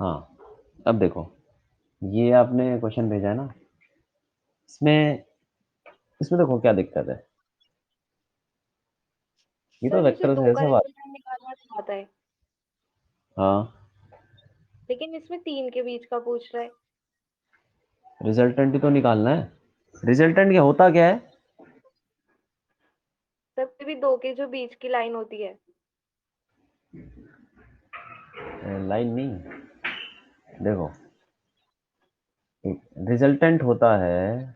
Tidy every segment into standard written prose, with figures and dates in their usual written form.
हाँ, अब देखो, ये आपने क्वेश्चन भेजा है ना, इसमें इसमें देखो क्या दिक्कत है। ये तो सर मुझे वेक्टर 2 है का सवाल। रिजल्टेंट निकालना तो आता है, हाँ, लेकिन इसमें 3 के बीच का पूछ रहा है। रिजल्टेंट ही तो निकालना है। रिजल्टेंट क्या होता क्या है? सर फिर भी 2 के जो बीच की लाइन होती है। लाइन नहीं, देखो, रिजल्टेंट होता है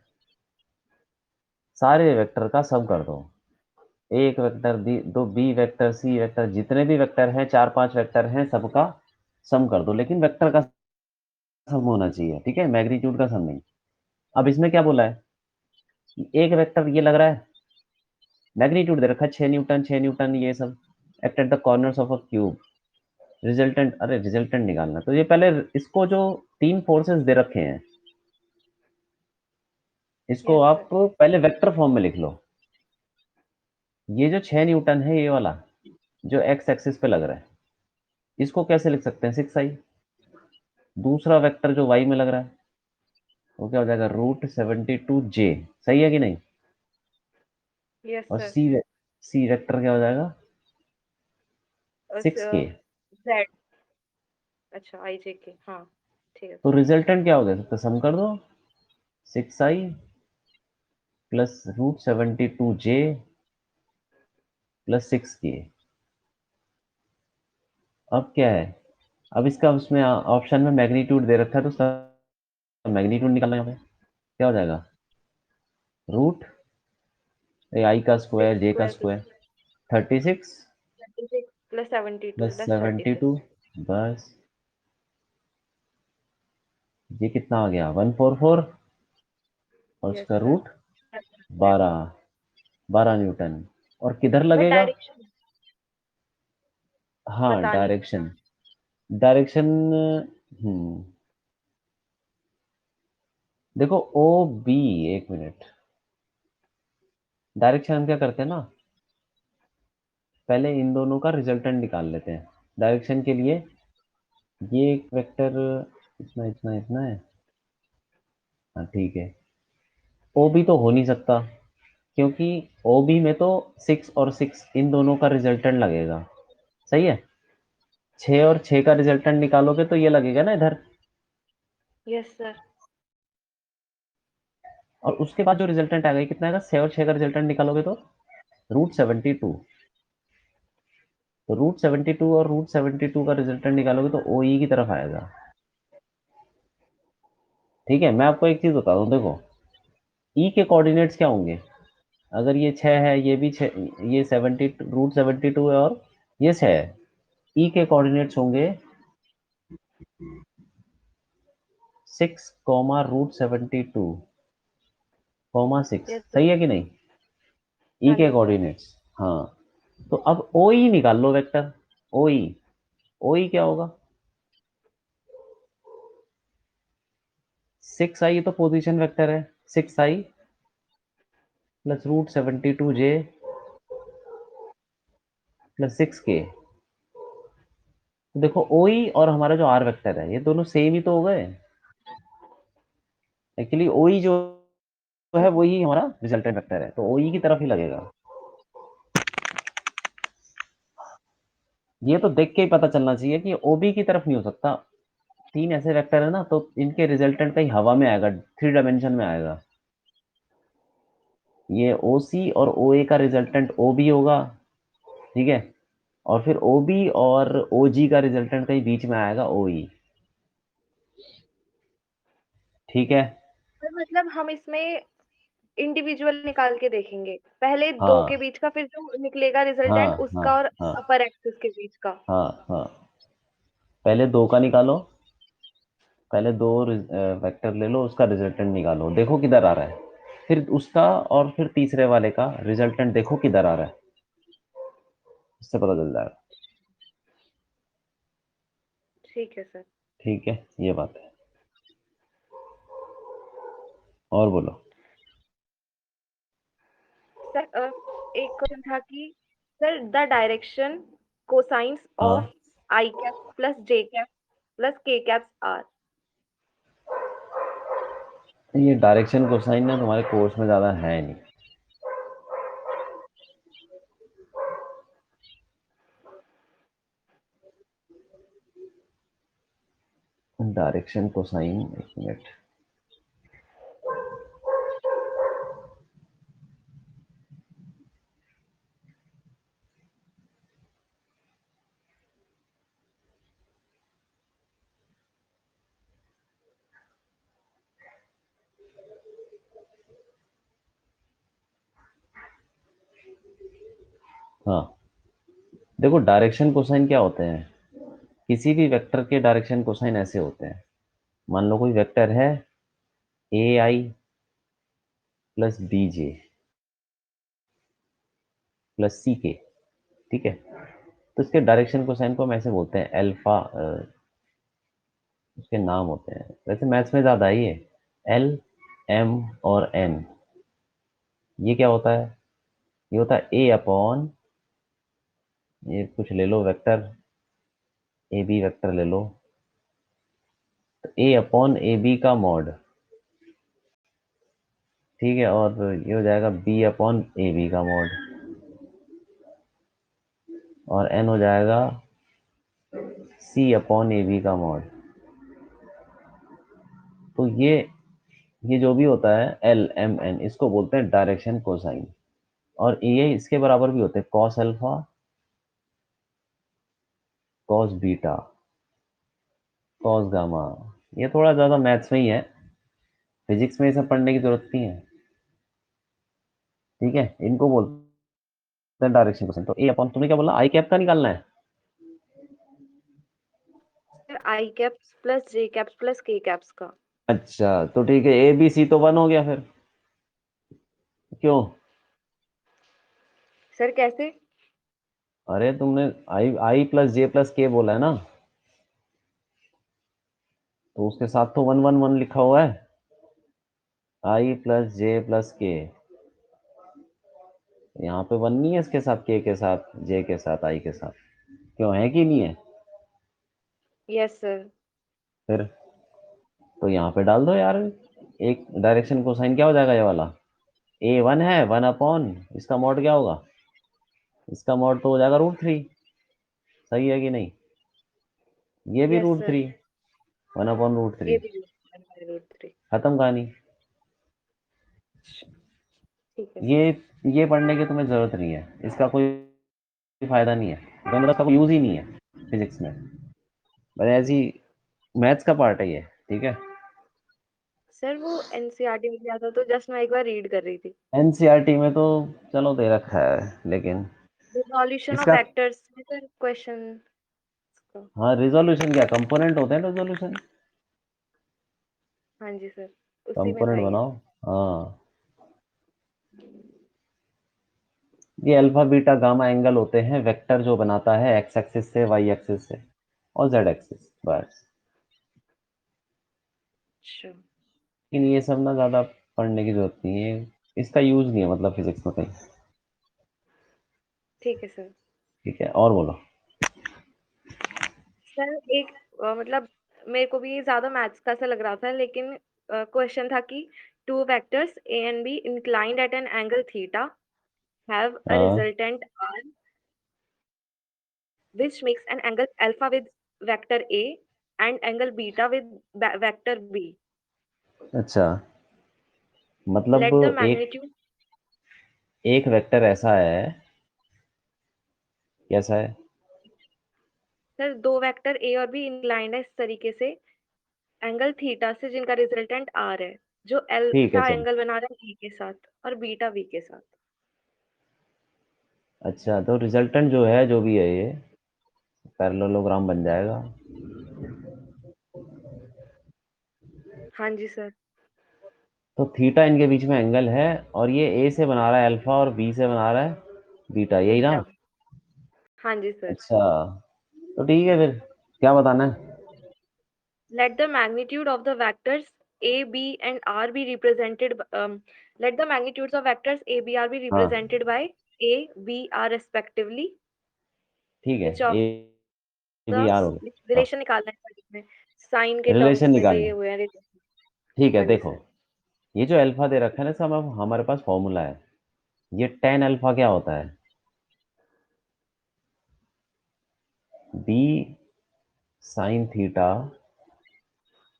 सारे वेक्टर का सम कर दो। एक वेक्टर बी, दो बी वेक्टर, सी वेक्टर, जितने भी वेक्टर हैं, चार पांच वेक्टर हैं, सबका सम कर दो, लेकिन वेक्टर का सम होना चाहिए, ठीक है, मैग्नीट्यूड का सम नहीं। अब इसमें क्या बोला है कि एक वेक्टर ये लग रहा है, मैग्नीट्यूड दे रखा है 6 न्यूटन, 6 न्यूटन, ये सब act at the corners of a cube. Resultant, अरे रिजल्टेंट निकालना, तो ये पहले इसको जो तीन फोर्सेस दे रखे हैं, इसको यस आप सर। पहले वेक्टर फॉर्म में लिख लो। ये जो 6 न्यूटन है, ये वाला जो एक्स एक्सिस पे लग रहा है, इसको कैसे लिख सकते हैं? 6i। दूसरा वेक्टर जो वाई में लग रहा है, वो क्या हो जाएगा? √72j। सही है कि नहीं? यस और सर। सी वेक्टर क्या हो जाएगा? 6k। जेड। अच्छा आई जे के, हाँ ठीक है तो सर। रिजल्टेंट क्या हो गया? तो सम कर दो, 6i plus √72j plus 6k। अब क्या है? अब इसका उसमें ऑप्शन में मैग्नीट्यूड दे रखा है, तो उसका मैग्नीट्यूड निकालना है यहाँ पे। क्या हो जाएगा? रूट आई का स्क्वायर, 6 जे का square square, 36 36 plus 72 plus that's 72। 36। बस, ये कितना आ गया? 144, और यस उसका सर। Root 12, 12 Newton. और किधर बट लगेगा? डायरेक्शन हाँ, पता नहीं। Direction, direction. हम्म, देखो ओ बी, एक मिनट, डायरेक्शन हम क्या करते हैं ना, पहले इन दोनों का रिजल्टेंट निकाल लेते हैं डायरेक्शन के लिए। ये एक वेक्टर इतना इतना इतना है, हाँ ठीक है। ओ बी तो हो नहीं सकता, क्योंकि ओ बी में तो 6 और 6 इन दोनों का रिजल्टेंट लगेगा। सही है, 6 और 6 का रिजल्टेंट निकालोगे तो ये लगेगा ना इधर। Yes sir. और उसके बाद जो रिजल्टेंट आएगा, ये कितना आएगा? 6 और 6 का रिजल्टेंट निकालोगे तो √72। तो √72 और √72 का रिजल्टेंट निकालोगे तो ओ ई की तरफ आएगा। ठीक है, मैं आपको एक चीज बता दूं, देखो, ई के कोऑर्डिनेट्स क्या होंगे? अगर ये 6 है, ये भी 6, ये 72 है, और ये 6 है, ई के कोऑर्डिनेट्स होंगे 6, √72, 6। यस सही सर। है कि नहीं? ई हाँ के जी सर। कोऑर्डिनेट्स। हाँ, तो अब ओ ई निकाल लो वेक्टर। ओ ई, ओ ई क्या होगा? 6i तो पोजीशन वेक्टर है, 6i plus √72j plus 6k। तो देखो ओ ई और हमारा जो आर वेक्टर है, ये दोनों सेम ही तो हो गए। एक्चुअली ओ ई जो है वही हमारा रिजल्टेंट वेक्टर है, तो ओ ई की तरफ ही लगेगा। ये तो देख के ही पता चलना चाहिए कि ओ बी की तरफ नहीं हो सकता। तीन ऐसे वेक्टर है ना, तो इनके रिजल्टेंट कहीं हवा में आएगा, 3 डायमेंशन में आएगा। ये ओ सी और ओ ए का रिजल्टेंट ओ बी होगा, ठीक है, और फिर ओ बी और ओ जी का रिजल्टेंट कहीं बीच में आएगा, ओ ई। ठीक है। सर मतलब हम इसमें इंडिविजुअल निकाल के देखेंगे, पहले 2 के हाँ बीच का, फिर जो निकलेगा हाँ रिजल्टेंट हाँ उसका और हाँ अपर एक्सिस के बीच का। हाँ हाँ, पहले दो का निकालो, पहले दो वेक्टर ले लो, उसका रिजल्टेंट निकालो, देखो किधर आ रहा है। फिर उसका, और फिर तीसरे वाले का रिजल्टेंट देखो किधर आ रहा है, इससे पता चल जाएगा। ठीक है सर। ठीक है, ये बात है। और बोलो। सर एक क्वेश्चन था कि सर द डायरेक्शन कोसाइंस हाँ of I cap plus J cap plus k caps r. ये डायरेक्शन कोसाइन ना तुम्हारे कोर्स में ज़्यादा है नहीं। डायरेक्शन कोसाइन, एक मिनट। हाँ, देखो डायरेक्शन कोसाइन क्या होते हैं। किसी भी वेक्टर के डायरेक्शन कोसाइन ऐसे होते हैं। मान लो कोई वेक्टर है ए आई प्लस बी जे प्लस सी के, ठीक है। तो इसके डायरेक्शन कोसाइन को हम ऐसे बोलते हैं अल्फा, उसके नाम होते हैं, वैसे मैथ्स में ज़्यादा है ये। एल, एम और एन। ये क्या होता है? ये होता है ए अपॉन, ये कुछ ले लो वेक्टर, ए बी वेक्टर ले लो, तो ए अपॉन ए बी का मॉड, ठीक है। और ये हो जाएगा बी अपॉन ए बी का मॉड, और एन हो जाएगा सी अपॉन ए बी का मॉड। तो ये जो भी होता है एल एम एन, इसको बोलते हैं डायरेक्शन कोसाइन। और ये इसके बराबर भी होते हैं cos alpha, cos beta, cos gamma. ये थोड़ा ज़्यादा मैथ्स में ही है, फिजिक्स में ये सब पढ़ने की जरूरत नहीं है, ठीक है। इनको बोलते हैं डायरेक्शन कोसाइन। तो ए अपॉन, तुमने क्या बोला, आई कैप का निकालना है? Sir I caps plus J caps plus के कैप्स का। अच्छा, तो ठीक है, ए बी सी तो वन हो गया फिर। क्यों? सर कैसे? अरे तुमने आई आई प्लस जे प्लस के बोला है ना, तो उसके साथ तो वन वन वन लिखा हुआ है। आई प्लस जे प्लस के, यहाँ पे वन नहीं है इसके साथ, के साथ, जे के साथ, आई के साथ? क्यों, है कि नहीं है? Yes sir. फिर तो यहाँ पे डाल दो यार। एक डायरेक्शन कोसाइन क्या हो जाएगा ये वाला, ए वन है, वन अपॉन इसका मॉड क्या होगा, इसका मॉड तो हो जाएगा रूट 3। सही है कि नहीं? ये भी yes root sir. Three, one upon root ये थ्री भी √3। खत्म कहानी। ठीक है ये सर। ये पढ़ने की तुम्हें जरूरत नहीं है, इसका कोई फायदा नहीं है, मतलब इसका कोई यूज ही नहीं है फिजिक्स में, बस ऐसी मैथ्स का पार्ट है ये, ठीक है। सर वो एनसीईआरटी में दिया था तो जस्ट मैं एक बार रीड कर रही थी। एनसीईआरटी में तो चलो दे रखा है, लेकिन रिजोल्यूशन ऑफ इसका, वेक्टर्स में सर क्वेश्चन का। हाँ रिजोल्यूशन क्या कंपोनेंट होते हैं रिजोल्यूशन, हाँ जी सर, उसी में था कंपोनेंट ये। बनाओ। हाँ, ये अल्फा बीटा गामा एंगल होते हैं वेक्टर जो बनाता है एक्स एक्सिस से, वाई एक्सिस से और जेड एक्सिस, बस। अच्छा। लेकिन ये सब ना ज्यादा पढ़ने की जरूरत नहीं है, इसका यूज नहीं है मतलब फिजिक्स में कहीं। ठीक है सर। ठीक है, और बोलो। सर एक मतलब मेरे को भी ये ज्यादा मैथ्स का सा लग रहा था, लेकिन क्वेश्चन था कि two vectors A and B inclined at an angle theta have a हाँ, resultant r which makes an angle alpha with vector a and angle beta with vector b. अच्छा, मतलब Let the एक magnitude। एक vector ऐसा है, कैसा है? Sir दो वेक्टर ए और बी इंक्लाइंड है इस तरीके से एंगल थीटा से जिनका रिजल्टेंट r है, जो ठीक है अल्फा चल। एंगल बना रहा है e के साथ और बीटा v के साथ। अच्छा, तो रिजल्टेंट जो है, जो भी है ये पैरेललोग्राम बन जाएगा। हाँ जी सर। तो थीटा इनके बीच में एंगल है, और ये ए से बना रहा है अल्फा और बी से बना रहा है बीटा, यही ना? बीटा। हाँ जी सर। अच्छा, तो ठीक है, फिर क्या बताना है? Let the magnitude of the vectors a, b, and r be represented. Let the magnitudes of vectors a, b, r be हाँ, represented by a, b, r respectively. ठीक है। Which of ए भी आर हो गया। हाँ, रिलेशन निकालना है sir इसमें, साइन के रिलेशन टर्म्स में निकालना दिए है। हुए हैं रिलेशन। ठीक है, हाँ जी देखो, सर। ये जो अल्फा दे रखा है ना, सब अब हमारे पास फॉर्मूला है। ये टेन अल्फा क्या होता है? बी साइन थीटा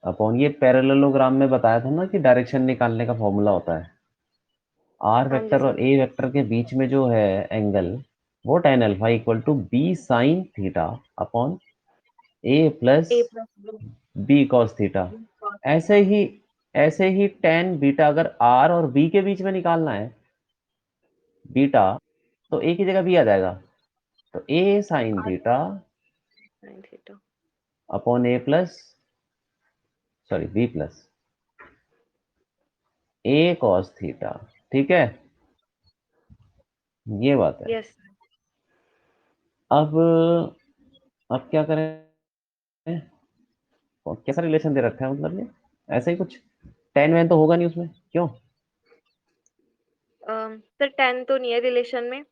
अपॉन, ये पैरेललोग्राम में बताया था ना कि डायरेक्शन निकालने का फॉर्मूला होता है। आर हाँ जी वेक्टर और सर। ए वेक्टर के बीच में जो है एंगल, वो tan alpha equal to B sine theta upon A plus A plus B. B cos theta. ऐसे ही, ऐसे ही टेन बीटा अगर आर और बी के बीच में निकालना है, बीटा, तो ए की जगह बी आ जाएगा। तो A sine theta sine theta. Upon A plus, sorry B plus A cos theta. ठीक है, ये बात है। यस। अब अब क्या करें? और कैसा रिलेशन दे रखा है, मतलब ये ऐसा ही कुछ, टेन वैन तो होगा नहीं उसमें, क्यों? सर 10 तो नहीं है रिलेशन में।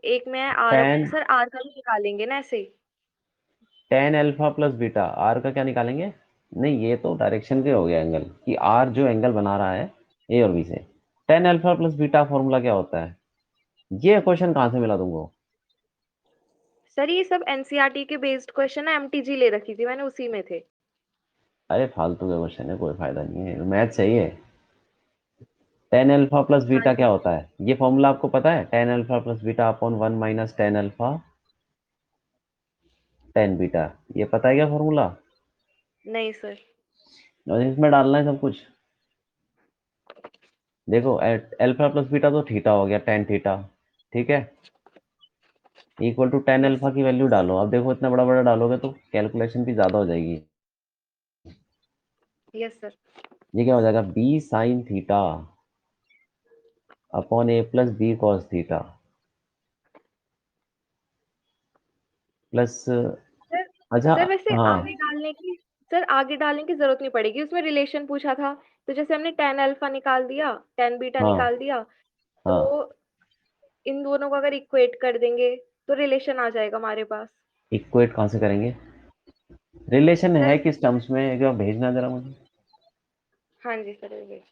एक में आर, टेन, सर आर का भी निकालेंगे ना ऐसे ही। Tan alpha plus beta, R का क्या निकालेंगे? नहीं, ये तो डायरेक्शन के हो गया एंगल, कि आर जो एंगल बना रहा है ए और बी से। Ten alpha plus beta formula क्या होता है? ये क्वेश्चन कहाँ से मिला तुमको? सर ये सब एनसीईआरटी के बेस्ड क्वेश्चन है, एमटीजी ले रखी थी मैंने, उसी में थे। अरे फालतू के क्वेश्चन है, कोई फायदा नहीं है, मैथ चाहिए। टेन अल्फा प्लस हाँ बीटा क्या जी। होता है? ये फॉर्मूला आपको पता है? Ten alpha plus beta upon one minus tan alpha tan beta. ये पता है क्या फॉर्मूला? नहीं सर। और इसमें डालना है सब कुछ। देखो, अल्फा प्लस बीटा तो थीटा हो गया, टेन थीटा। ठीक है, equal to tan yes. Alpha की वैल्यू डालो। अब देखो, इतना बड़ा बड़ा डालोगे तो कैलकुलेशन भी ज्यादा हो जाएगी। Yes sir. ये क्या हो जाएगा? B sine theta upon A plus B cos theta plus, sir अच्छा, सर वैसे हाँ आगे डालने की, सर आगे डालने की जरूरत नहीं पड़ेगी, उसमें रिलेशन पूछा था। तो जैसे हमने टेन अल्फा निकाल दिया, टेन बीटा हाँ निकाल दिया, तो हाँ, इन दोनों को अगर इक्वेट कर देंगे तो रिलेशन आ जाएगा हमारे पास। इक्वेट कहाँ से करेंगे? रिलेशन है सर किस टर्म्स में, एक बार भेजना जरा मुझे। हाँ जी सर रिलेशन।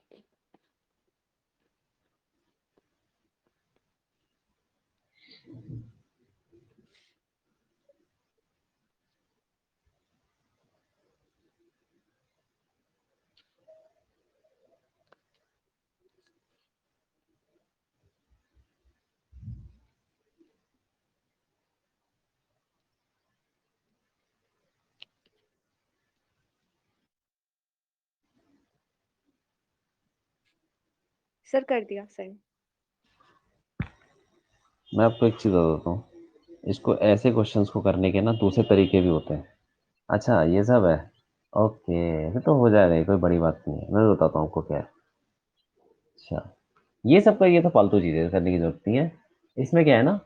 सर कर दिया सर। मैं आपको एक चीज़ बता देता हूँ, इसको ऐसे क्वेश्चंस को करने के ना दूसरे तरीके भी होते हैं। अच्छा, ये सब है। ओके, फिर तो हो जाएगा, ये कोई बड़ी बात नहीं है, मैं बताता हूँ आपको क्या है। अच्छा, ये सब का, ये तो फालतू चीज़ें करने की जरूरत नहीं है। इसमें क्या है ना,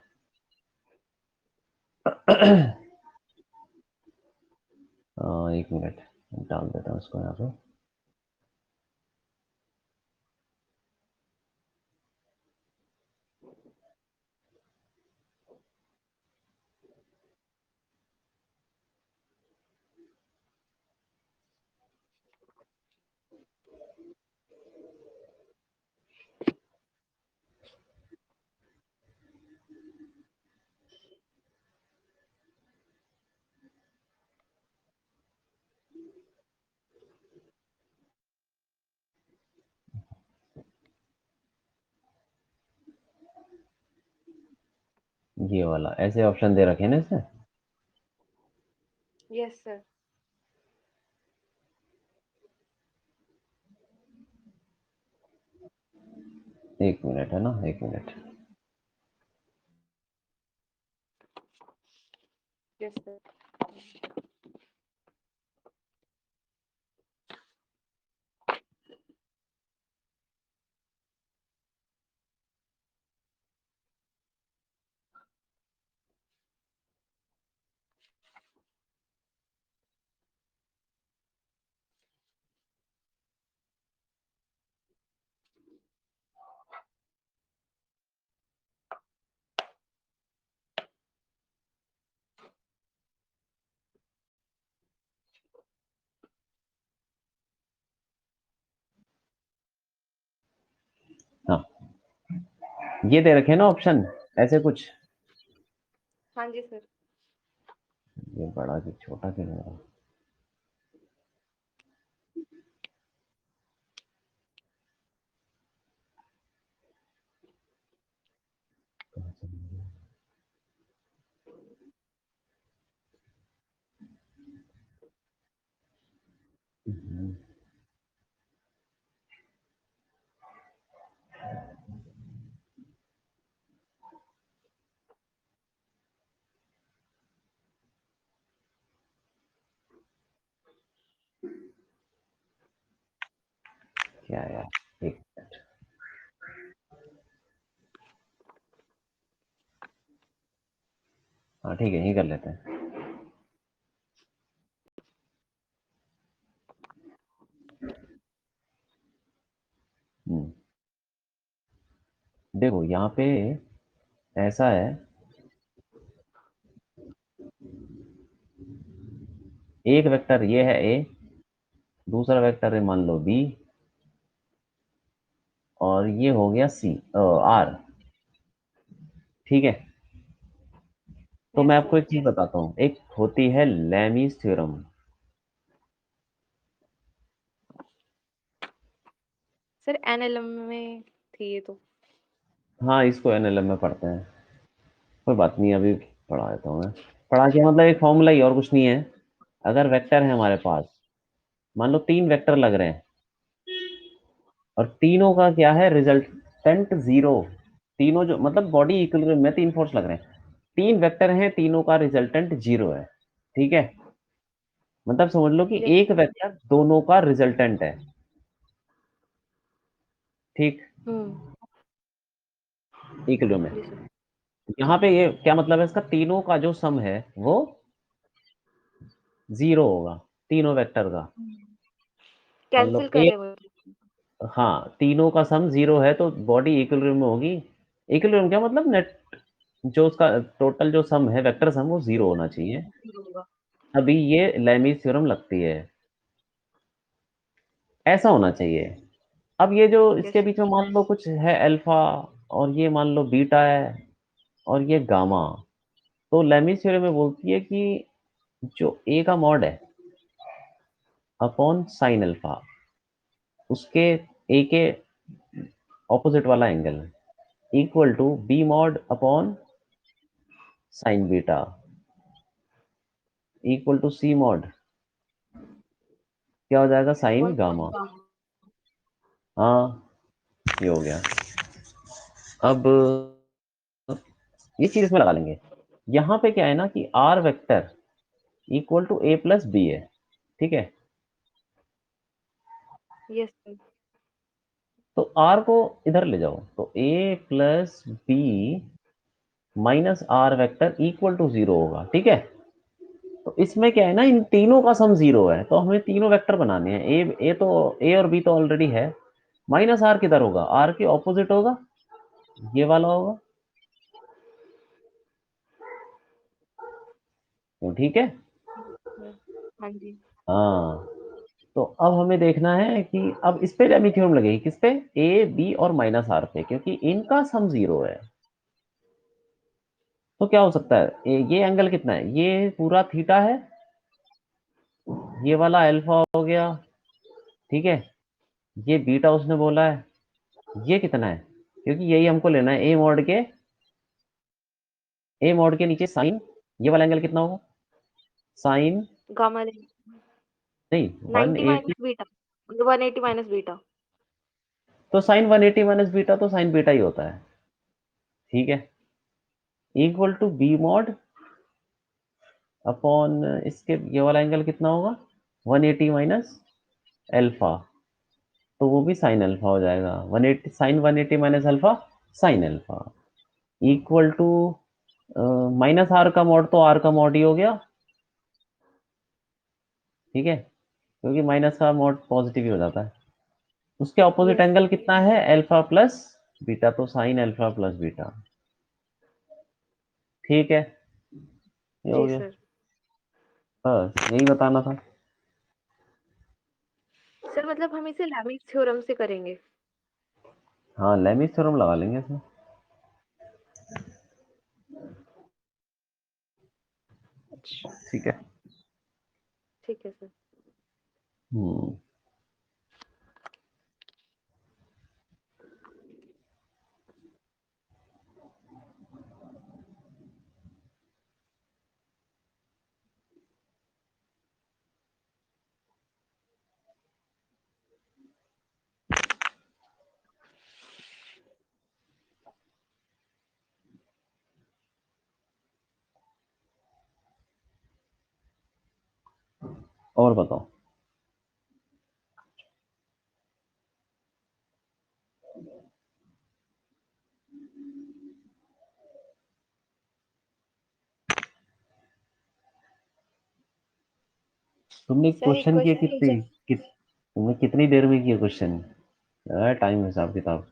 एक मिनट, डाल देता हूँ इसको यहाँ पे। ये वाला ऐसे ऑप्शन दे रखे हैं ना इसमें। Yes sir. एक मिनट है ना, एक मिनट। Yes sir. ये दे रखे हैं ना ऑप्शन ऐसे कुछ। हाँ जी सर। ये बड़ा कि छोटा क्यों लग रहा है? हम्म, क्या यार, एक मिनट। हाँ ठीक है, यही कर लेते हैं। हम्म, देखो यहाँ पे ऐसा है, एक वेक्टर ये है ए, दूसरा वेक्टर है मान लो बी, और ये हो गया सी आर। ठीक है। तो मैं यस आपको सर। एक चीज बताता हूँ, एक होती है लैमीज थ्योरम। सर एनएलएम में थी ये तो। हाँ, इसको एनएलएम में पढ़ते हैं। कोई बात नहीं, अभी पढ़ा देता हूँ मैं। पढ़ा के मतलब एक फॉर्मूला ही, और कुछ नहीं है। अगर वेक्टर है हमारे पास, मान लो 3 वेक्टर लग रहे हैं, और तीनों का क्या है रिजल्टेंट जीरो। तीनों जो मतलब बॉडी इक्विलिब्रियम में 3 फोर्स लग रहे हैं, 3 वेक्टर हैं, तीनों का रिजल्टेंट जीरो है। ठीक है। मतलब समझ लो कि यस एक सर। वेक्टर दोनों का रिजल्टेंट है। ठीक। हम्म। इक्विलिब्रियम में। जी सर। यहाँ पे ये क्या मतलब है इसका, तीनों का जो सम है वो जीरो होगा, तीनों वेक्टर का। मान लो कैंसिल ए, करे वो। हाँ तीनों का सम जीरो है तो बॉडी इक्विलिब्रियम में होगी। इक्विलिब्रियम क्या मतलब, नेट जो उसका टोटल जो सम है, वेक्टर सम, वो जीरो होना चाहिए। होगा। अभी ये लैमीज थ्योरम लगती है, ऐसा होना चाहिए। अब ये जो यस इसके सर। बीच में मान लो कुछ है अल्फा, और ये मान लो बीटा है, और ये गामा, तो लैमीज थ्योरम में बोलती है कि जो ए का मॉड है अपॉन साइन अल्फा, उसके ए के ऑपोजिट वाला angle equal to B mod upon sine beta equal to C mod, क्या हो जाएगा, साइन अपॉन गामा। हाँ, ये हो गया। अब ये चीज इसमें लगा लेंगे। यहाँ पे क्या है ना कि R vector equal to A plus B है। ठीक है। Yes sir. तो आर को इधर ले जाओ, तो A plus B minus R vector equal to zero होगा। ठीक है। तो इसमें क्या है ना, इन तीनों का सम जीरो है, तो हमें तीनों वेक्टर बनाने हैं। ए और बी तो ऑलरेडी है, माइनस आर किधर होगा, आर के ऑपोजिट होगा, ये वाला होगा। तो ठीक है। हाँ जी। हाँ। तो अब हमें देखना है कि अब इस पे लेमी थ्योरम लगेगी, किस पे, ए बी और माइनस आर पे, क्योंकि इनका सम जीरो है। तो क्या हो सकता है, ये एंगल कितना है, ये पूरा थीटा है, ये वाला अल्फा हो गया। ठीक है। ये बीटा उसने बोला है, ये कितना है, क्योंकि यही हमको लेना है, ए मॉड के नीचे साइन, ये वाला एंगल कितना होगा, साइन, गामा नहीं, 90 180। Minus beta, 180 minus beta. तो साइन 180 माइनस बीटा तो साइन बीटा ही होता है। ठीक है। Equal to B mod upon इसके ये वाला एंगल कितना होगा, 180 माइनस अल्फा, तो वो भी साइन अल्फा हो जाएगा, 180 sine 180 minus alpha sine alpha equal to minus R का मॉड, तो आर का मॉड ही हो गया। ठीक है, क्योंकि माइनस का मॉड पॉजिटिव ही हो जाता है। उसके ऑपोजिट यस। एंगल कितना है, अल्फा प्लस बीटा, तो साइन अल्फा प्लस बीटा। ठीक है, ये हो जी गया। सर। बस यही बताना था। सर मतलब हम इसे लैमिस थ्योरम से करेंगे। हाँ, लेमिस थ्योरम लगा लेंगे इसमें। ठीक है। ठीक है सर। हम्म। और बताओ। तुमने सर एक क्वेश्चन किया क्वेश्चन कितनी तुमने कितनी देर में किया क्वेश्चन? टाइम हिसाब किताब।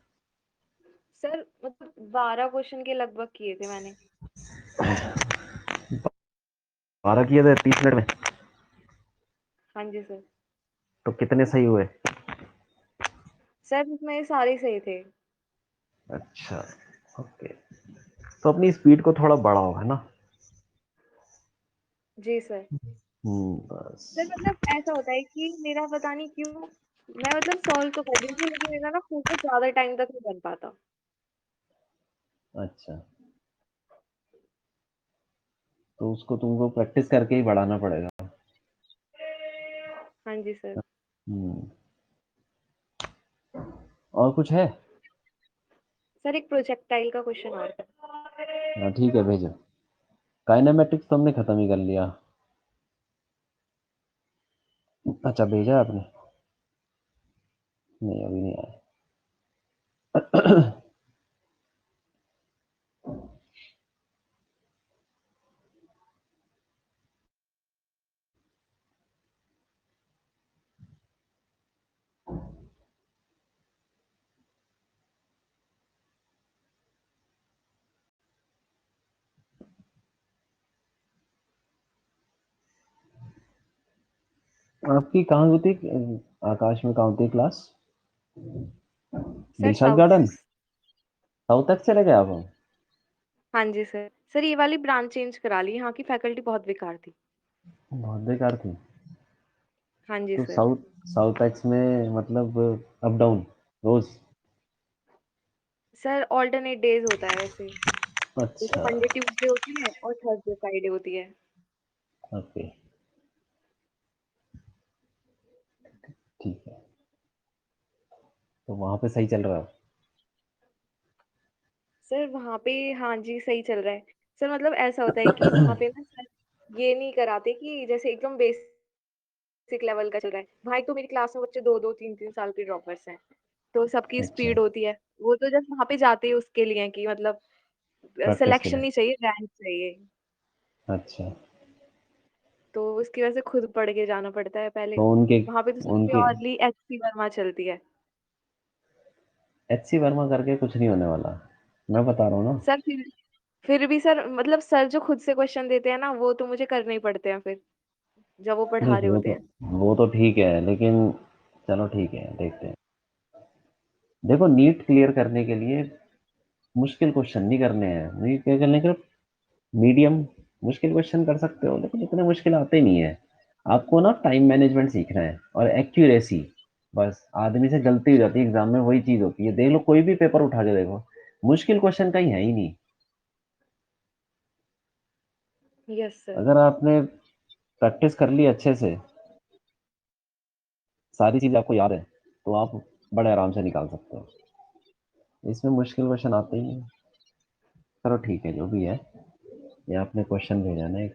सर मतलब 12 क्वेश्चन के लगभग किए थे मैंने। 12 किए थे 30 मिनट में? हाँ जी सर। तो कितने सही हुए? सर इसमें सारे सही थे। अच्छा। ओके। तो अपनी स्पीड को थोड़ा बढ़ाओ, है ना? जी सर। बस। सर मतलब ऐसा होता है कि मेरा पता नहीं क्यों, मैं मतलब सॉल्व तो कर रही थी लेकिन मेरा ना फोकस ज़्यादा टाइम तक नहीं बन पाता। अच्छा, तो उसको तुमको प्रैक्टिस करके ही बढ़ाना पड़ेगा। हाँ जी सर। हम्म। और कुछ है? सर एक प्रोजेक्टाइल का क्वेश्चन और है। हाँ ठीक है, भेजो। काइनेमेटिक्स तो हमने खत्म ही कर लिया। अच्छा, भेजा है आपने? नहीं, अभी नहीं आया। आपकी कहाँ होती है, आकाश में कहाँ होती है class? Sir Dilshad south. Garden? South तक चले गए आप? हाँ जी सर। सर ये वाली ब्रांच चेंज करा ली, यहाँ की फैकल्टी बहुत बेकार थी। बहुत बेकार थी। हाँ जी तो सर। साउथ साउथ एक्स में मतलब अप डाउन रोज? सर ऑल्टरनेट डेज होता है वैसे। जैसे अच्छा। मंडे ट्यूसडे होती है और थर्सडे फ्राइडे होती है। ओके, ठीक है। तो वहां पे सही चल रहा है? सर वहाँ पे हाँ जी सही चल रहा है। सर मतलब ऐसा होता है कि वहाँ पे ना सर ये नहीं कराते कि जैसे एकदम बेसिक लेवल का चल रहा है। भाई तो मेरी क्लास में बच्चे 2-2 3-3 साल के ड्रॉपर्स हैं। तो सबकी अच्छा, स्पीड होती है। वो तो जस्ट वहाँ पे जाते ही उसके लिए है कि मतलब प्रैक्टिस के सिलेक्शन लिए। नहीं चाहिए, रैंक चाहिए। अच्छा, तो उसकी वजह से खुद पढ़ के जाना पड़ता है पहले। तो उनके वहाँ पे तो सर उनके प्योरली एचसी वर्मा चलती है। एच सी वर्मा करके कुछ नहीं होने वाला, मैं बता रहा हूँ ना। सर फिर भी सर मतलब सर जो खुद से क्वेश्चन देते हैं ना वो तो मुझे करने ही पड़ते हैं फिर, जब वो नहीं, पढ़ा रहे होते हैं। वो तो ठीक है, लेकिन चलो ठीक है, देखते हैं। देखो, नीट क्लियर करने के लिए मुश्किल क्वेश्चन नहीं करने हैं। नीट क्लियर करने के लिए मीडियम मुश्किल क्वेश्चन कर सकते हो, लेकिन इतने मुश्किल आते नहीं है। आपको ना टाइम मैनेजमेंट सीखना है और एक्यूरेसी। बस आदमी से गलती हो जाती है एग्जाम में, वही चीज होती है। देख लो, कोई भी पेपर उठा के देखो, मुश्किल क्वेश्चन कहीं है ही नहीं। Yes sir. अगर आपने प्रैक्टिस कर ली अच्छे से, सारी चीजें आपको याद है, तो आप बड़े आराम से निकाल सकते हो। इसमें मुश्किल क्वेश्चन आते ही नहीं। चलो ठीक है, जो भी है। ये आपने क्वेश्चन भेजा ना एक।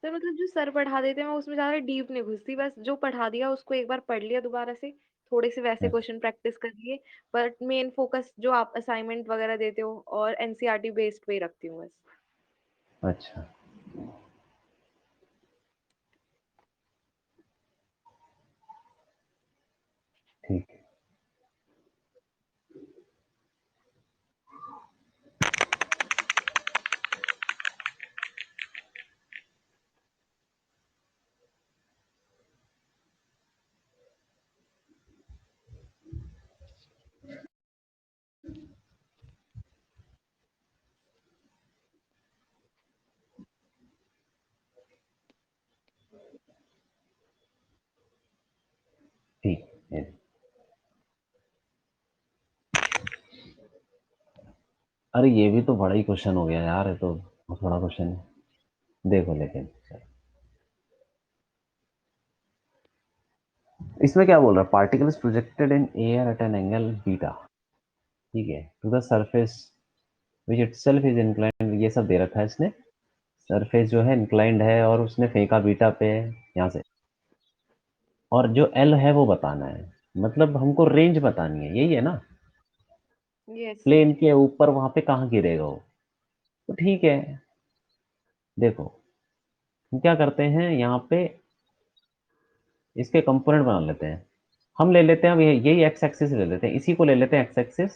सर मतलब जो सर पढ़ा देते हैं मैं उसमें ज्यादा डीप नहीं घुसती, बस जो पढ़ा दिया उसको एक बार पढ़ लिया दोबारा से, थोड़े से वैसे क्वेश्चन प्रैक्टिस कर लिए। बट मेन फोकस जो आप असाइनमेंट वगैरह देते हो और एनसीईआरटी बेस्ड पे ही रखती हूँ बस। अच्छा, ठीक है। ठीक है। अरे ये भी तो बड़ा ही क्वेश्चन हो गया यार, ये तो बहुत बड़ा क्वेश्चन है। देखो लेकिन इसमें क्या बोल रहा है, particles projected in air at an angle beta, ठीक है, to the surface which itself is inclined, ये सब दे रखा है इसने। सरफेस जो है इंक्लाइंड है और उसने फेंका बीटा पे यहाँ से, और जो एल है वो बताना है, मतलब हमको रेंज बतानी है, यही है ना। यस। प्लेन के ऊपर वहां पे कहाँ गिरेगा वो। तो ठीक है, देखो हम क्या करते हैं यहाँ पे, इसके कंपोनेंट बना लेते हैं। हम ले लेते हैं, अब यही एक्स एक्सिस ले लेते हैं, इसी को ले लेते हैं एक्स एक्सिस,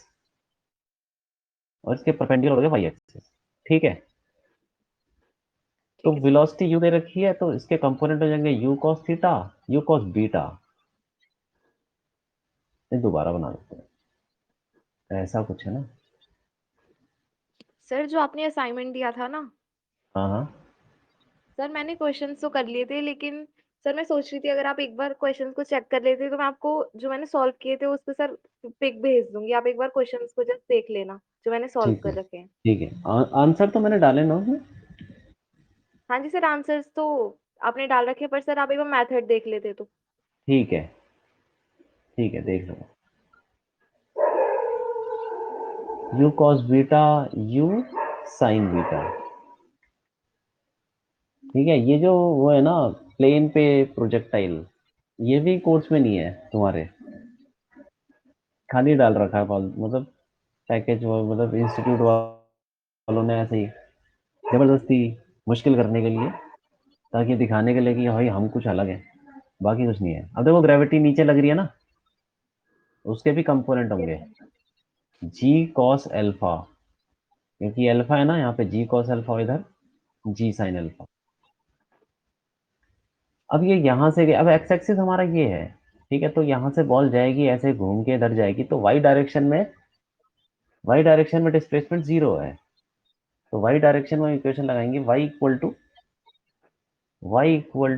और इसके परपेंडिकुलर हो गया वाई एक्सिस, ठीक है। तो ठीक है सर। वेलोसिटी यू दे रखी है, तो इसके कंपोनेंट हो जाएंगे you cos theta, you cos beta. ये दोबारा बना देते हैं, ऐसा कुछ है ना। सर जो आपने असाइनमेंट दिया था ना, हाँ हाँ। सर मैंने क्वेश्चंस तो कर लिए थे, लेकिन सर मैं सोच रही थी अगर आप एक बार क्वेश्चंस को चेक कर लेते तो मैं आपको जो मैंने सॉल्व किए थे उस पे सर पिक भेज दूंगी, आप एक बार क्वेश्चंस को जस्ट देख लेना जो मैंने सॉल्व ठीक कर है रखे हैं। ठीक है, आंसर तो मैंने डाले ना उसमें। हाँ जी सर, आंसर्स तो आपने डाल रखे हैं, पर सर आप एक बार मेथड देख लेते तो। ठीक है ठीक है, देख लो। U cos beta, u sine beta, ठीक है। ये जो वो है ना, प्लेन पे प्रोजेक्टाइल, ये भी कोर्स में नहीं है तुम्हारे, खाली डाल रखा है मतलब पैकेज, मतलब इंस्टीट्यूट वालों ने ऐसे ही जबरदस्ती मुश्किल करने के लिए, ताकि दिखाने के लिए कि भाई हम कुछ अलग है, बाकी कुछ नहीं है। अब देखो ग्रेविटी नीचे लग रही है ना, उसके भी कंपोनेंट यस होंगे, सर। जी कॉस एल्फा, क्योंकि अल्फा है ना यहाँ पे, जी कॉस अल्फा, और इधर जी साइन अल्फा। अब ये यहाँ से अब एक्स एक्सिस हमारा ये है, ठीक है, तो यहाँ से बॉल जाएगी ऐसे घूम के इधर जाएगी, तो वाई डायरेक्शन में डिस्प्लेसमेंट जीरो है। तो वाई डायरेक्शन में इक्वेशन लगाएंगे, y equal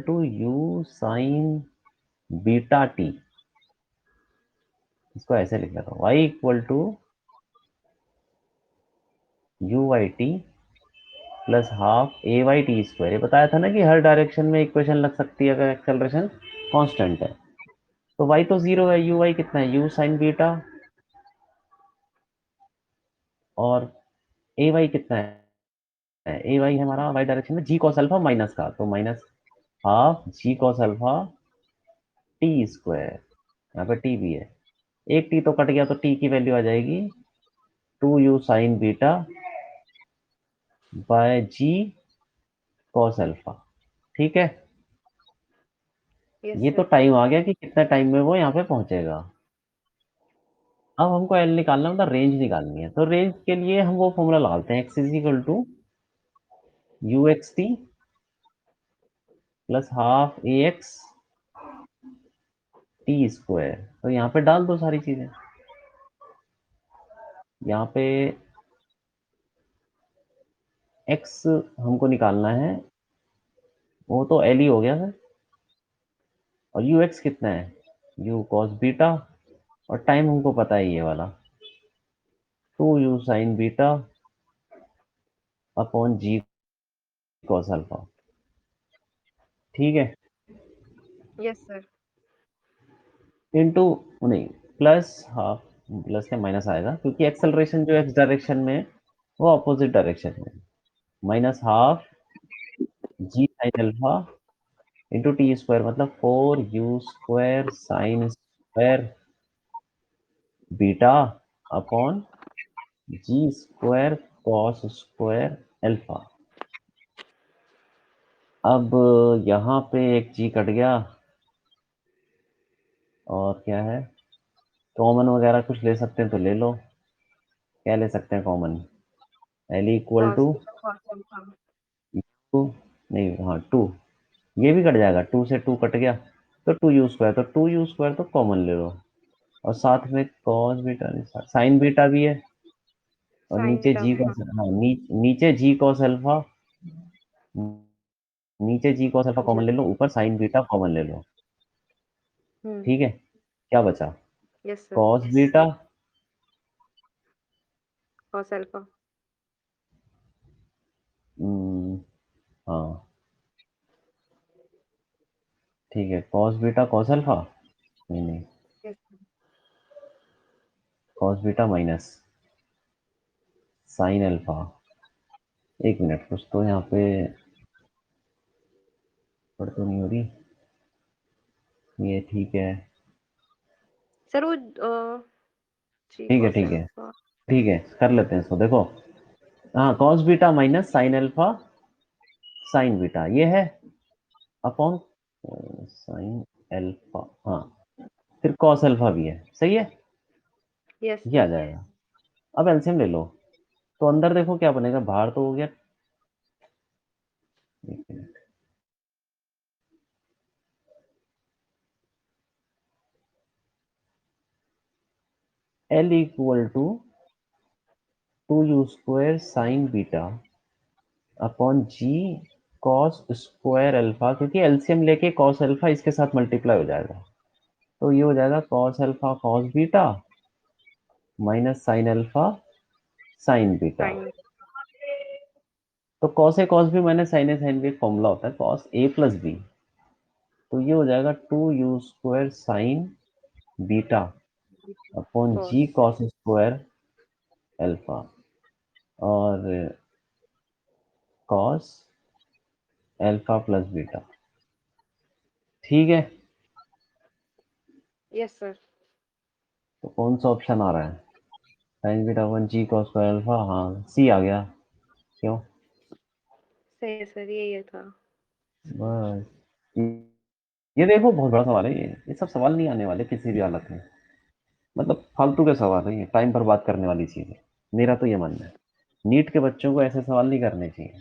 to you sine beta T. इसको ऐसे लिख लेता हूँ, y equal to U Y T plus half A Y T square. ये बताया था ना कि हर डायरेक्शन में इक्वेशन लग सकती है अगर एक्सेलरेशन कांस्टेंट है। तो y तो जीरो है, यू वाई कितना है, यू साइन बीटा, और ए वाई कितना है, ए वाई है हमारा वाई डायरेक्शन में जी कॉस अल्फा माइनस का, तो माइनस हाफ जी कॉस अल्फा टी स्क्वायर। यहाँ पे टी भी है, एक टी तो कट गया, तो टी की वैल्यू आ जाएगी two you sine beta by G cos alpha, ठीक है। यस ये तो सर। टाइम आ गया कि कितना टाइम में वो यहाँ पे पहुंचेगा। अब हमको एल निकालना, मतलब रेंज निकालनी है, तो रेंज के लिए हम वो फॉर्मूला लगाते हैं, X is equal to U X T plus half A X T square. तो यहाँ पे डाल दो सारी चीजें, यहाँ पे एक्स हमको निकालना है, वो तो एल ही हो गया सर, और यू एक्स कितना है, यू कॉस बीटा, और टाइम हमको पता है ये वाला, two you sine beta upon ji cos alpha, ठीक है, यस सर। इनटू, नहीं, प्लस हाफ, प्लस क्या माइनस आएगा, क्योंकि एक्सेलरेशन जो एक्स डायरेक्शन में है, वो अपोजिट डायरेक्शन में, minus half g sine alpha into t square, मतलब four u square sine square beta upon g square cos square alpha. अब यहाँ पे एक जी कट गया, और क्या है, कॉमन वगैरह कुछ ले सकते हैं तो ले लो, क्या ले सकते हैं common, L equal cos two theta cos alpha. Two, नहीं हाँ टू, ये भी कट जाएगा, टू से टू कट गया, तो टू यू स्क्वायर, तो टू यू स्क्वायर तो कॉमन ले लो, और साथ में कॉस बीटा, साइन बीटा भी है, और साइन नीचे बीटा जी भी, हाँ। कॉस, हाँ नीचे जी कॉस अल्फा नीचे जी कॉस अल्फा जी। कॉमन ले लो, ऊपर साइन बीटा कॉमन ले लो। हम्म। ठीक है, क्या बचा? Yes sir. Cos beta cos alpha. हाँ ठीक है, कॉस बीटा कॉस अल्फा, नहीं नहीं, yes. Cos beta minus sine alpha. एक मिनट, कुछ तो यहाँ पे पढ़ तो नहीं हो रही। ये ठीक है, सर वो जी ठीक है, कॉस ठीक है, अल्फा। ठीक है, कर लेते हैं इसको। देखो, हाँ, cos beta minus sine alpha sine beta ये है, अपॉन साइन अल्फा, हाँ, फिर कॉस अल्फा भी है, सही है, यस ये आ सर। जाएगा। अब एलसीएम ले लो, तो अंदर देखो क्या बनेगा, बाहर तो हो गया। एक मिनट, L equal to 2u² sine beta upon ji cos square alpha, क्योंकि एलसीएम लेके कॉस अल्फा इसके साथ मल्टीप्लाई हो जाएगा, तो ये हो जाएगा cos alpha cos beta minus sine alpha sine beta. Sine. तो cos A cos B minus sine A sine B एक फॉर्मूला होता है, कॉस ए प्लस बी, तो ये हो जाएगा 2u² sine beta upon cos. G cos square alpha और cos alpha plus beta. ठीक है, यस सर। तो कौन सा ऑप्शन आ रहा है? साइन बीटा वन जी कॉस स्क्वायर अल्फा, हाँ सी आ गया। क्यों? सही है सर, यही था। बस, ये देखो बहुत बड़ा सवाल है, ये सब सवाल नहीं आने वाले किसी भी हालत में, मतलब फालतू के सवाल है, ये टाइम बर्बाद करने वाली चीज है, मेरा तो ये मानना है। नीट के बच्चों को ऐसे सवाल नहीं करने चाहिए,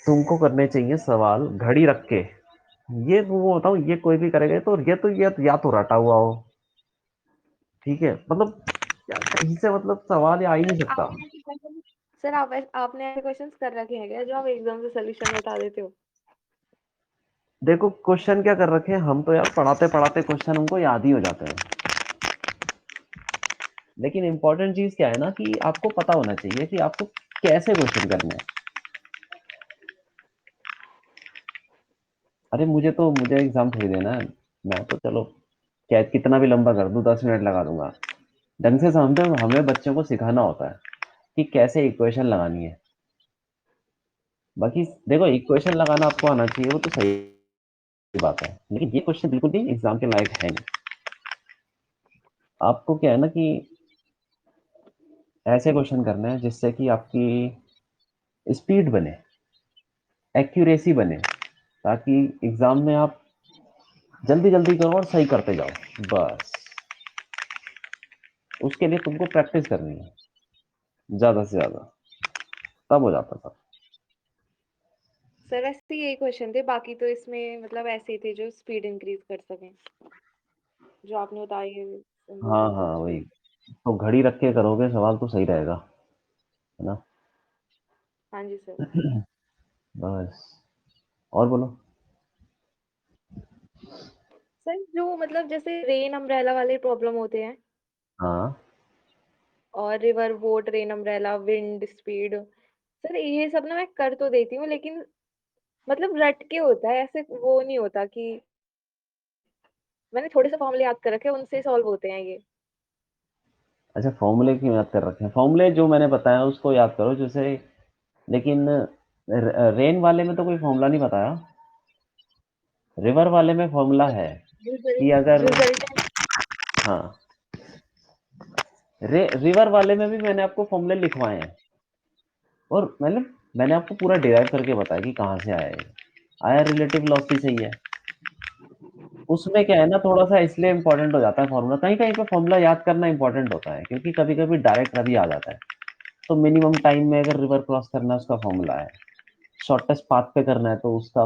तुमको करने चाहिए सवाल घड़ी रख के। ये वो बताओ, ये कोई भी करेगा तो ये या तो रटा हुआ हो, ठीक है, मतलब कहीं से मतलब सवाल ये आ ही नहीं सर सकता। आपने ऐसे क्वेश्चन सर आपने ऐसे क्वेश्चंस कर रखे हैं क्या जो आप एग्जाम से सोल्यूशन बता देते हो? देखो क्वेश्चन क्या कर रखे हैं हम तो यार, पढ़ाते पढ़ाते क्वेश्चन हमको याद ही हो जाते हैं, लेकिन इंपॉर्टेंट चीज क्या है ना कि आपको पता होना चाहिए कि आपको कैसे क्वेश्चन करने हैं। अरे मुझे एग्जाम थोड़ी देना है, मैं तो चलो क्या कितना भी लंबा कर दूं, 10 मिनट लगा दूंगा। ढंग से समझो, हमें बच्चों को सिखाना होता है कि कैसे इक्वेशन लगानी है। बाकी देखो, इक्वेशन लगाना आपको आना चाहिए वो तो सही बात है, लेकिन ये क्वेश्चन बिल्कुल भी एग्जाम के लायक है नहीं। आपको क्या है ना कि ऐसे क्वेश्चन करने हैं जिससे कि आपकी स्पीड बने, एक्यूरेसी बने, ताकि एग्जाम में आप जल्दी जल्दी करो और सही करते जाओ। बस उसके लिए तुमको प्रैक्टिस करनी है ज्यादा से ज्यादा, तब हो जाता था। सर वैसे यही क्वेश्चन थे, बाकी तो इसमें मतलब ऐसे ही थे जो स्पीड इंक्रीज कर सकें, जो आपने बताई है हाँ सिंपल हाँ, मेथड। वही, तो घड़ी रख के करोगे सवाल तो सही रहेगा, है ना? हाँ जी सर। बस, और बोलो। सर जो मतलब जैसे रेन अम्ब्रेला वाले प्रॉब्लम होते हैं हाँ, और river boat rain umbrella wind speed, sir ये सब ना मैं कर तो देती हूँ, लेकिन मतलब रट के होता है, ऐसे वो नहीं होता कि मैंने थोड़े से फॉर्मूले याद कर रखे हैं उनसे सॉल्व होते हैं ये। अच्छा, फॉर्मूले क्यों याद कर रखे हैं? फॉर्मूले जो मैंने बताया उसको याद करो जैसे, लेकिन रेन वाले में तो कोई फॉर्मूला नहीं बताया, रिवर वाले में फॉर्मूला है कि अगर, रिजल्ट। हाँ, रिवर वाले में भी मैंने आपको फॉर्मूले लिखवाए हैं, और मैंने आपको पूरा डिराइव करके बताया कि कहाँ से आया ये, आया रिलेटिव वेलोसिटी से ही है। उसमें क्या है ना, थोड़ा सा इसलिए इंपॉर्टेंट हो जाता है फॉर्मूला, कहीं कहीं पे फॉर्मूला याद करना इंपॉर्टेंट होता है, क्योंकि कभी कभी डायरेक्ट भी आ जाता है। तो मिनिमम टाइम में अगर रिवर क्रॉस करना है उसका फॉर्मूला है, शॉर्टेस्ट पाथ पे करना है तो उसका,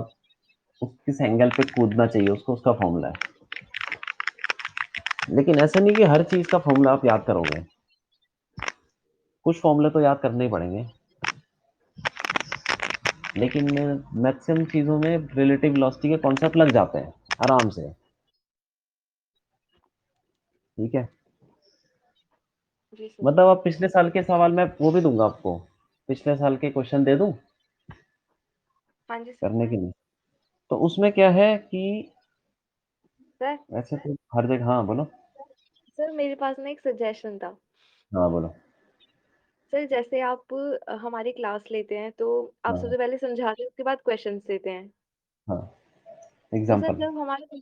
उस किस एंगल पे कूदना चाहिए उसको, उसका फॉर्मूला है। लेकिन ऐसा नहीं कि हर चीज का फॉर्मूला आप याद करोगे, कुछ फॉर्मूले तो याद करने ही पड़ेंगे। लेकिन मैक्सिमम चीज़ों में रिलेटिव वेलोसिटी के कॉन्सेप्ट लग जाते हैं आराम से। ठीक है, जी सर। मतलब अब पिछले साल के सवाल मैं वो भी दूंगा आपको, पिछले साल के क्वेश्चन दे दूं हाँ जी सर। करने के लिए। तो उसमें क्या है कि सर ऐसे तो हर जगह, हाँ बोलो। सर मेरे पास ना एक सजेशन था। हाँ बोलो। सर जैसे आप हमारी क्लास लेते हैं तो आप हाँ सबसे पहले समझाते हैं उसके बाद क्वेश्चंस देते हैं। हाँ, तो सर एग्जाम्पल। जब हमारे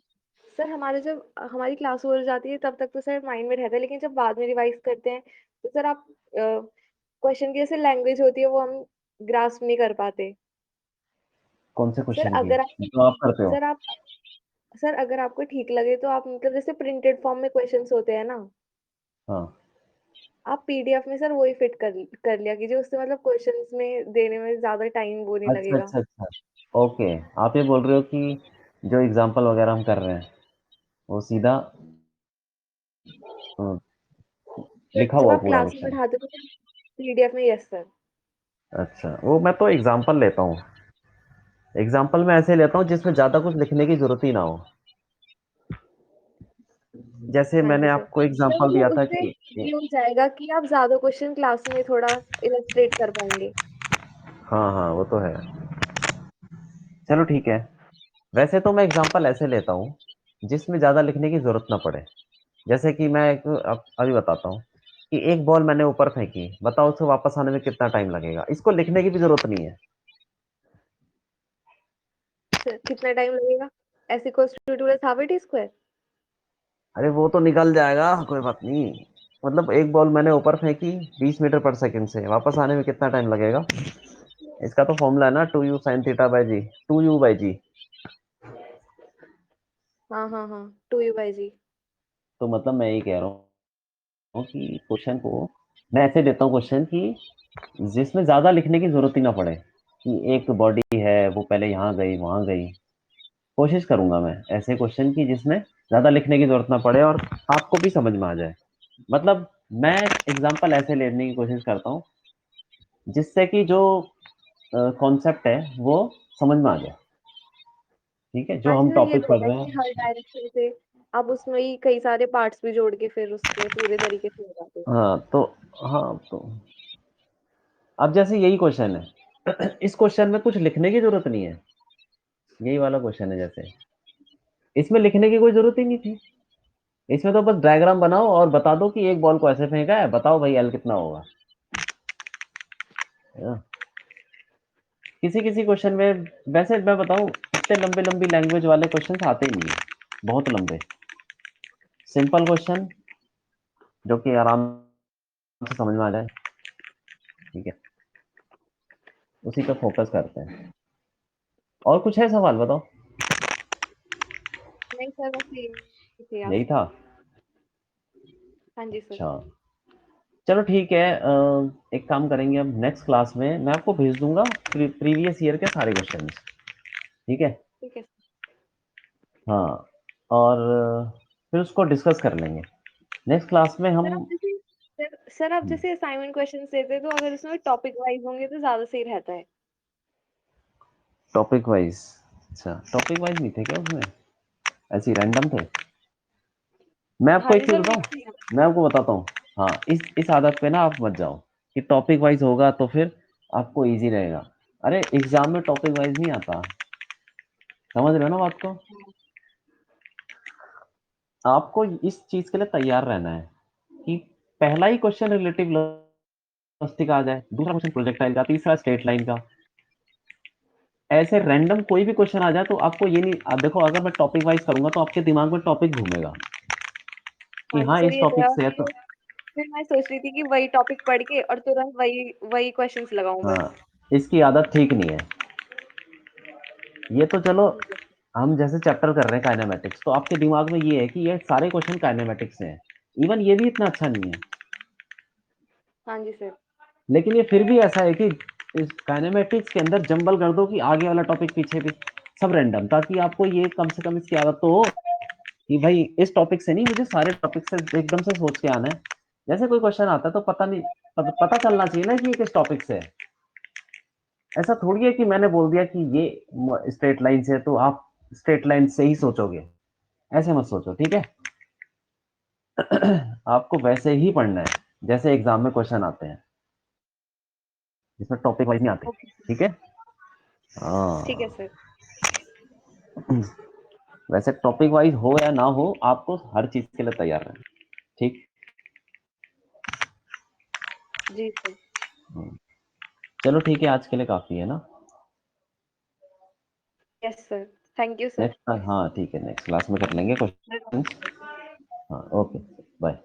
सर हमारे जब हमारी क्लास हो जाती है तब तक तो सर माइंड में रहता है, लेकिन जब बाद में रिवाइज करते हैं तो सर आप क्वेश्चन की जैसे लैंग्वेज होती है वो हम ग्रास्प नहीं कर पाते। कौन से सर क्वेश्चन की अगर आप जो आप करते हो? सर आप सर अगर आपको ठीक लगे तो आप मतलब जैसे प्रिंटेड फॉर्म में क्वेश्चंस होते हैं ना, हाँ, आप पीडीएफ में सर वही फिट कर लिया कीजिए, उससे मतलब क्वेश्चंस में देने में ज्यादा टाइम वो नहीं अच्छा लगेगा। अच्छा अच्छा, ओके। आप ये बोल रहे हो कि जो एग्जाम्पल वगैरह हम कर रहे हैं वो सीधा अ, लिखा जब हुआ आप पूरा क्लास में क्वेश्चन? पढ़ाते हो तो पीडीएफ में, यस सर। अच्छा, वो मैं तो एग्जाम्पल लेता हूँ। एग्जाम्पल मैं ऐसे लेता हूँ जिसमें ज्यादा कुछ लिखने की जरूरत ही ना हो। जैसे हाँ मैंने जी सर। आपको सर एग्जाम्पल मतलब दिया था उससे कि ये हो जाएगा कि आप ज्यादा क्वेश्चन क्लास में थोड़ा इलस्ट्रेट कर पाएंगे। हाँ हाँ वो तो है। चलो ठीक है। वैसे तो मैं एग्जाम्पल ऐसे लेता हूँ जिसमें ज्यादा लिखने की जरूरत ना पड़े। जैसे कि मैं अभी बताता हूँ कि एक बॉल मैंने ऊपर फेंकी, बताओ उसे वापस आने में कितना टाइम लगेगा। इसको लिखने की भी जरूरत नहीं है। सर कितना टाइम लगेगा? S equals to 2 half A T square. अरे वो तो निकल जाएगा, कोई बात नहीं। मतलब एक बॉल मैंने ऊपर फेंकी 20 मीटर पर सेकंड से, वापस आने में कितना टाइम लगेगा? इसका तो फॉर्मूला है ना, 2u sin θ/g, 2u/g। हाँ हाँ हाँ, 2u/g। तो मतलब मैं यही कह रहा हूँ कि क्वेश्चन को मैं ऐसे देता हूँ क्वेश्चन कि जिसमें ज्यादा लिखने की जरूरत ही ना पड़े, कि एक बॉडी है वो पहले यहाँ गई वहां गई। कोशिश करूंगा मैं ऐसे क्वेश्चन की जिसमें ज्यादा लिखने की जरूरत ना पड़े और आपको भी समझ में आ जाए। मतलब मैं एग्जांपल ऐसे लेने की कोशिश करता हूँ जिससे कि जो कॉन्सेप्ट है वो समझ में आ जाए। ठीक है, जो हाँ जी हम सर, ये टॉपिक तो पढ़ होता है रहे कि हैं। हर डायरेक्शन से आप उसमें ही कई सारे पार्ट्स भी जोड़ के फिर उसके पूरे तरीके से लगाते हो। हाँ तो, हाँ तो अब जैसे यही क्वेश्चन है इस क्वेश्चन में कुछ लिखने की जरूरत नहीं है। यही वाला क्वेश्चन है, जैसे इसमें लिखने की कोई जरूरत ही नहीं थी। इसमें तो बस डायग्राम बनाओ और बता दो कि एक बॉल को ऐसे फेंका है, बताओ भाई एल कितना होगा। हाँ, किसी किसी क्वेश्चन में, वैसे मैं बताऊं, इतने लंबे लंबी लैंग्वेज वाले क्वेश्चन आते ही नहीं है, बहुत लंबे। सिंपल क्वेश्चन जो कि आराम से समझ में आ जाए। ठीक है, उसी पे फोकस करते हैं। और कुछ है सवाल, बताओ। नहीं सर, बस यही थे यही आपसे। था? हाँ जी सर। अच्छा, चलो ठीक है। एक काम करेंगे, अब नेक्स्ट क्लास में मैं आपको भेज दूंगा प्रीवियस ईयर के सारे क्वेश्चन। ठीक है। ठीक है हाँ, और फिर उसको डिस्कस कर लेंगे नेक्स्ट क्लास में सर। हम। आप जैसे असाइनमेंट क्वेश्चंस देते हैं तो अगर उसमें टॉपिक वाइज होंगे तो ज्यादा सही रहता है। Topic wise? अच्छा, टॉपिक वाइज नहीं थे क्या उसमें? ऐसे रैंडम थे? मैं आपको हाँ एक जी चीज सर, बताऊं, मिक्स ही है। मैं आपको बताता हूँ। हाँ, इस आदत पे ना आप मत जाओ कि टॉपिक वाइज होगा तो फिर आपको इजी रहेगा। अरे एग्जाम में टॉपिक वाइज नहीं आता, समझ रहे हो ना बात को? आपको इस चीज के लिए तैयार रहना है कि पहला ही क्वेश्चन रिलेटिव वेलोसिटी का आ जाए, दूसरा क्वेश्चन प्रोजेक्टाइल का, तीसरा स्ट्रेट लाइन का। ऐसे रैंडम कोई भी क्वेश्चन आ जाए तो आपको ये नहीं, आप देखो अगर मैं टॉपिक वाइज करूंगा तो आपके दिमाग में टॉपिक घूमेगा कि हाँ जी हाँ सर, इस ये तो है। टॉपिक और से है तो। फिर मैं सोच रही थी कि वही टॉपिक पढ़ के और तुरंत वही वही क्वेश्चंस लगाऊं बस। हाँ, इसकी आदत ठीक नहीं है। ये तो चलो, हाँ जी। हम जैसे चैप्टर कर रहे हैं काइनेमेटिक्स, तो आपके दिमाग में ये है कि ये सारे क्वेश्चन काइनेमेटिक्स से हैं। इवन ये भी इतना अच्छा नहीं है, हाँ जी सर। लेकिन ये फिर भी ऐसा है कि इस काइनेमेटिक्स के अंदर जंबल कर दो कि आगे वाला टॉपिक पीछे भी सब रैंडम, ताकि आपको ये कम से कम इसकी आदत तो हो कि भाई इस टॉपिक से नहीं, मुझे सारे टॉपिक से एकदम से सोच के आना है। जैसे कोई क्वेश्चन आता है तो पता नहीं, पता चलना चाहिए ना कि ये किस टॉपिक से है। ऐसा थोड़ी है कि मैंने बोल दिया कि ये स्ट्रेट लाइन से है तो आप स्ट्रेट लाइन से ही सोचोगे, ऐसे मत सोचो, ठीक है? आपको वैसे ही पढ़ना है, जैसे एग्ज़ाम में क्वेश्चन आते हैं, इसमें टॉपिक वाइज़ नहीं आते, ओके सर। ठीक है? ठीक है हाँ, सर। वैसे टॉपिक वाइज़ हो या ना हो, आपको हर चीज़ के लिए तैयार रहना है, ठीक? जी सर। हुँ, चलो ठीक है, आज के लिए काफ़ी है ना? Yes sir. Thank you sir. Next हाँ, ठीक है, नेक्स्ट क्लास में कर लेंगे क्वेश्चंस। हाँ, ओके, बाय।